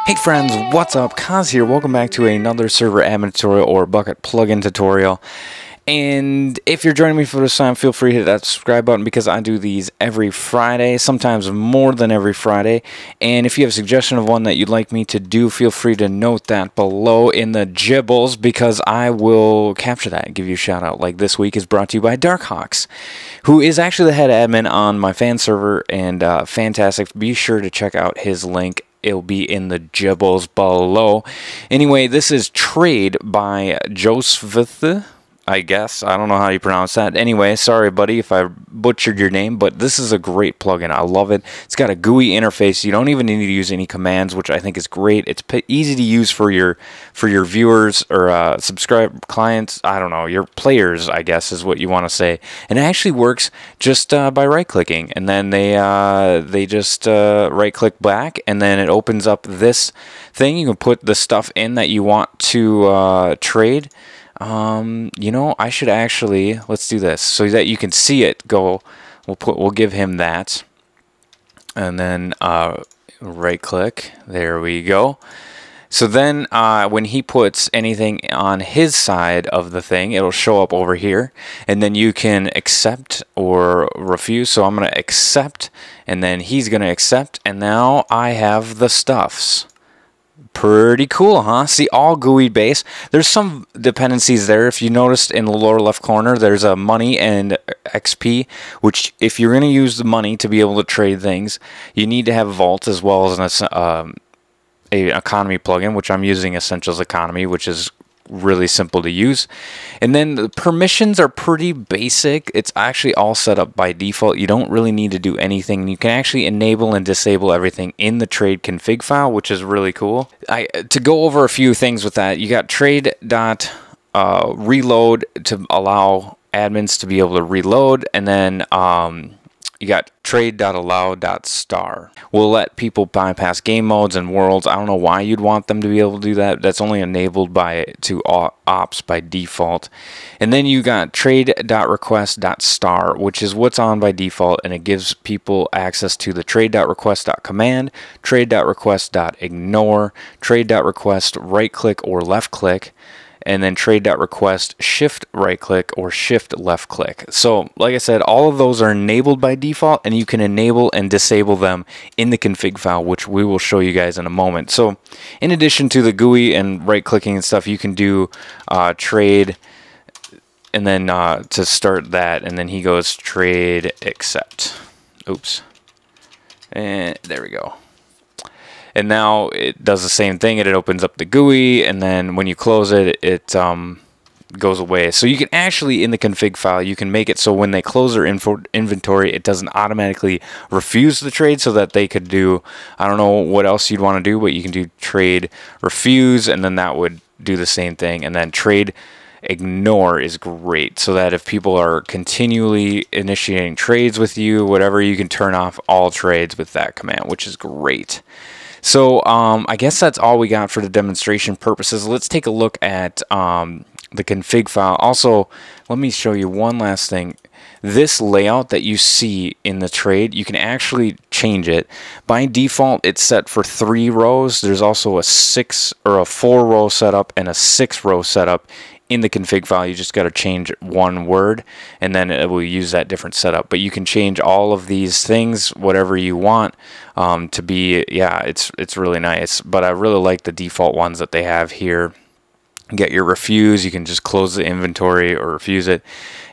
Hey friends, what's up? Kaz here. Welcome back to another server admin tutorial or bucket plugin tutorial. And if you're joining me for this time, feel free to hit that subscribe button because I do these every Friday, sometimes more than every Friday. And if you have a suggestion of one that you'd like me to do, feel free to note that below in the gibbles because I will capture that and give you a shout out. Like this week is brought to you by Darkhawks, who is actually the head admin on my fan server and fantastic. Be sure to check out his link. It'll be in the gibbles below. Anyway, this is Trade by Joseph, I guess. I don't know how you pronounce that. Anyway, sorry, buddy, if I butchered your name, but this is a great plugin. I love it. It's got a GUI interface. You don't even need to use any commands, which I think is great. It's easy to use for your viewers or subscribe clients. I don't know, your players, I guess, is what you want to say. And it actually works just by right-clicking, and then they just right-click back, and then it opens up this thing. You can put the stuff in that you want to trade. You know, I should actually, let's do this so that you can see it go. We'll give him that, and then right click, there we go. So then when he puts anything on his side of the thing, it'll show up over here, and then you can accept or refuse. So I'm going to accept, and then he's going to accept, and now I have the stuffs. Pretty cool, huh? See, all GUI based. There's some dependencies there. If you noticed in the lower left corner, there's a money and XP, which if you're going to use the money to be able to trade things, you need to have Vault as well as an economy plugin, which I'm using Essentials Economy, which is really simple to use. And then the permissions are pretty basic. It's actually all set up by default. You don't really need to do anything. You can actually enable and disable everything in the trade config file, which is really cool. To go over a few things with that, you got trade.reload to allow admins to be able to reload, and then you got trade.allow.star. We'll let people bypass game modes and worlds. I don't know why you'd want them to be able to do that. That's only enabled to ops by default. And then you got trade.request.star, which is what's on by default, and it gives people access to the trade.request.command, trade.request.ignore, trade.request right click or left click, and then trade.request shift right click or shift left click. So like I said, all of those are enabled by default, and you can enable and disable them in the config file, which we will show you guys in a moment. So in addition to the GUI and right clicking and stuff, you can do trade, and then to start that, and then he goes trade accept. Oops. And there we go. And now it does the same thing, and it opens up the GUI, and then when you close it, it goes away. So you can actually, in the config file, you can make it so when they close their inventory, it doesn't automatically refuse the trade, so that they could do, I don't know what else you'd want to do, but you can do trade refuse, and then that would do the same thing. And then trade ignore is great, so that if people are continually initiating trades with you, whatever, you can turn off all trades with that command, which is great. So I guess that's all we got for the demonstration purposes. Let's take a look at the config file. Also, let me show you one last thing. This layout that you see in the trade, you can actually change it. By default, it's set for 3 rows. There's also a 6 or a 4-row setup and a 6-row setup in the config file. You just got to change one word, and then it will use that different setup. But you can change all of these things, whatever you want to be. Yeah, it's really nice. But I really like the default ones that they have here. Get your refuse. You can just close the inventory or refuse it.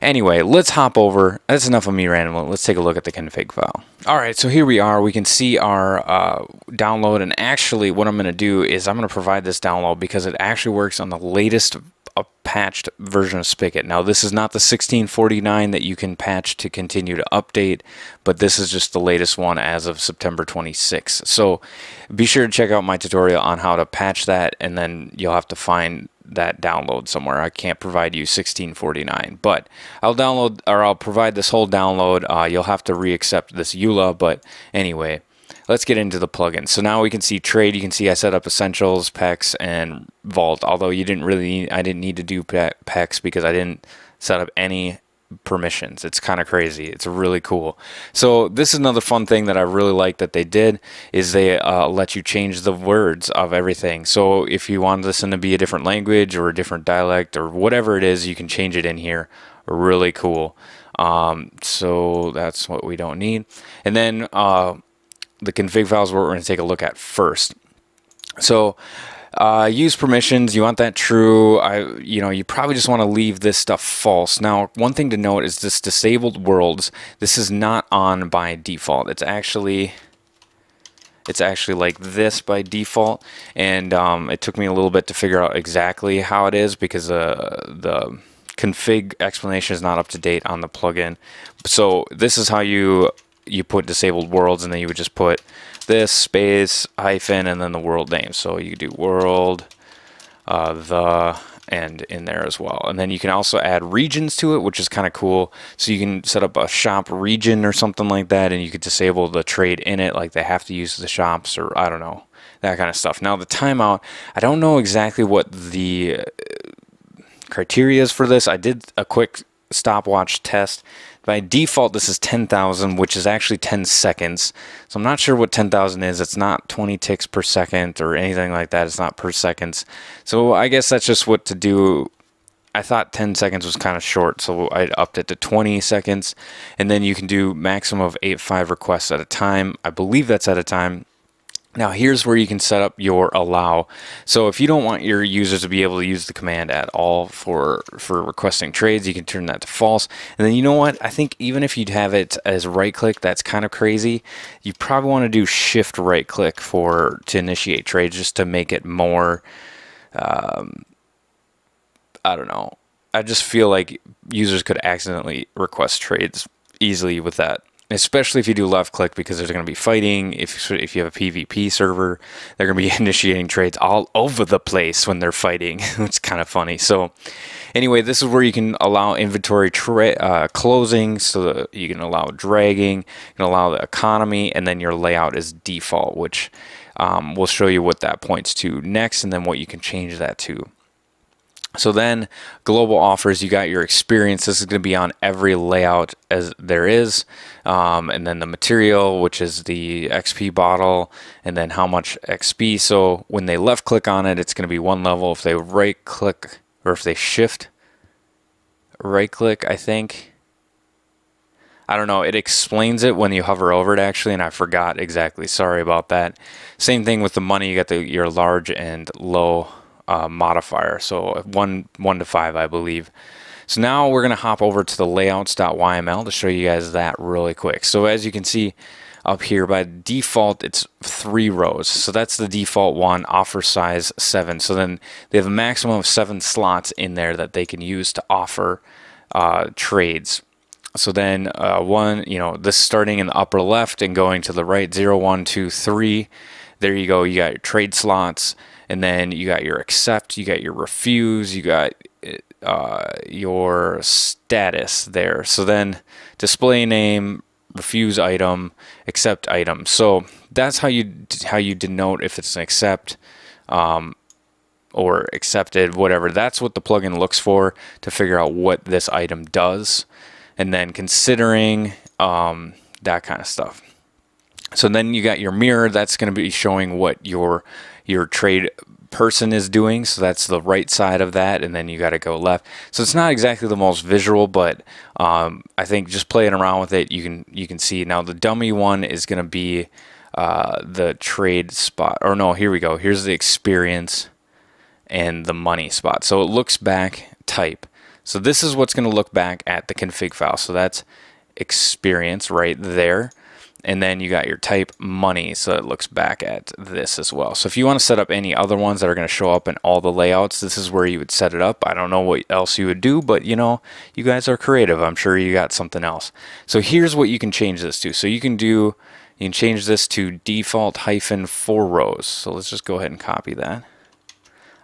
Anyway, let's hop over. That's enough of me randomly. Let's take a look at the config file. All right, so here we are. We can see our download, and actually what I'm going to do is I'm going to provide this download because it actually works on the latest patched version of Spigot. Now, this is not the 1649 that you can patch to continue to update, but this is just the latest one as of September 26th. So be sure to check out my tutorial on how to patch that, and then you'll have to find that download somewhere. I can't provide you 1649, but I'll provide this whole download. You'll have to re-accept this EULA, but anyway, let's get into the plugin. So now we can see trade. You can see I set up Essentials, PEX, and Vault. Although I didn't need to do PEX because I didn't set up any permissions. It's kind of crazy. It's really cool. So this is another fun thing that I really like that they did, is they let you change the words of everything. So if you want this to be a different language or a different dialect or whatever it is, you can change it in here. Really cool. So that's what we don't need. And then the config files, what we're going to take a look at first. So use permissions, you want that true. You probably just want to leave this stuff false. Now, one thing to note is this disabled worlds, this is not on by default. It's actually like this by default, and it took me a little bit to figure out exactly how it is, because the config explanation is not up to date on the plugin. So this is how you put disabled worlds, and then you would just put this space hyphen and then the world name. So you do world and in there as well. And then you can also add regions to it, which is kind of cool. So you can set up a shop region or something like that, and you could disable the trade in it, like they have to use the shops, or I don't know, that kind of stuff. Now the timeout, I don't know exactly what the criteria is for this. I did a quick stopwatch test. By default, this is 10,000, which is actually 10 seconds. So I'm not sure what 10,000 is. It's not 20 ticks per second or anything like that. It's not per seconds. So I guess that's just what to do. I thought 10 seconds was kind of short, so I upped it to 20 seconds. And then you can do maximum of 8.5 requests at a time. I believe that's at a time. Now here's where you can set up your allow. So if you don't want your users to be able to use the command at all for requesting trades, you can turn that to false. And then you know what? I think even if you'd have it as right click, that's kind of crazy. You probably want to do shift right click to initiate trades, just to make it more, I don't know. I just feel like users could accidentally request trades easily with that. Especially if you do left click, because there's going to be fighting. If you have a PvP server, they're going to be initiating trades all over the place when they're fighting. It's kind of funny. So anyway, this is where you can allow inventory closing, so that you can allow dragging, you can allow the economy, and then your layout is default, which we'll show you what that points to next, and then what you can change that to. So then global offers, you got your experience. This is going to be on every layout as there is. And then the material, which is the XP bottle, and then how much XP. So when they left click on it, it's going to be one level. If they right click, or if they shift right click, I think. I don't know. It explains it when you hover over it, actually, and I forgot exactly. Sorry about that. Same thing with the money. You got your large and low modifier, so 1 to 5, I believe. So now we're going to hop over to the layouts.yml to show you guys that really quick. So as you can see up here, by default it's 3 rows, so that's the default one. Offer size 7, so then they have a maximum of 7 slots in there that they can use to offer trades. So then this starting in the upper left and going to the right, 0, 1, 2, 3. There you go. You got your trade slots, and then you got your accept, you got your refuse, you got your status there. So then display name, refuse item, accept item. So that's how you denote if it's an accept or accepted, whatever. That's what the plugin looks for to figure out what this item does, and then considering that kind of stuff. So then you got your mirror. That's going to be showing what your trade person is doing. So that's the right side of that, and then you got to go left. So it's not exactly the most visual, but I think just playing around with it, you can see. Now the dummy one is going to be the trade spot. Or no, here we go. Here's the experience and the money spot. So it looks back type. So this is what's going to look back at the config file. So that's experience right there. And then you got your type money, so it looks back at this as well. So if you want to set up any other ones that are going to show up in all the layouts, this is where you would set it up. I don't know what else you would do, but you know, you guys are creative. I'm sure you got something else. So here's what you can change this to. So you can change this to default -4 rows. So let's just go ahead and copy that.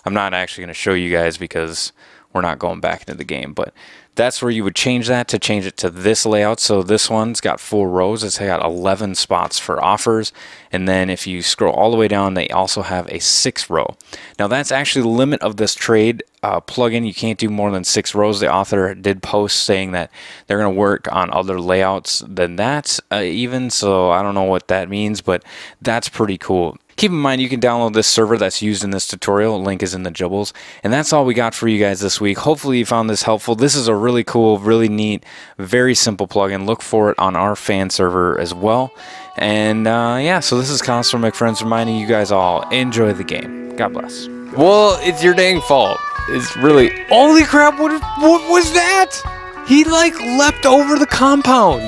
I'm not actually going to show you guys because we're not going back into the game, but That's where you would change that to change it to this layout. So this one's got 4 rows. It's got 11 spots for offers. And then if you scroll all the way down, they also have a 6 row. Now that's actually the limit of this trade plugin. You can't do more than 6 rows. The author did post saying that they're going to work on other layouts than that even. So I don't know what that means, but that's pretty cool. Keep in mind, you can download this server that's used in this tutorial. Link is in the jibbles. And that's all we got for you guys this week. Hopefully you found this helpful. This is a really cool, really neat, very simple plugin. Look for it on our fan server as well. And yeah, so this is Counselor McFriends reminding you guys all, enjoy the game. God bless. Well, it's your dang fault. It's really... Holy crap, what was that? He, like, leapt over the compound.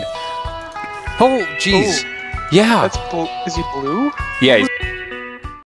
Oh, jeez. Oh, Yeah. is he blue? Yeah, he's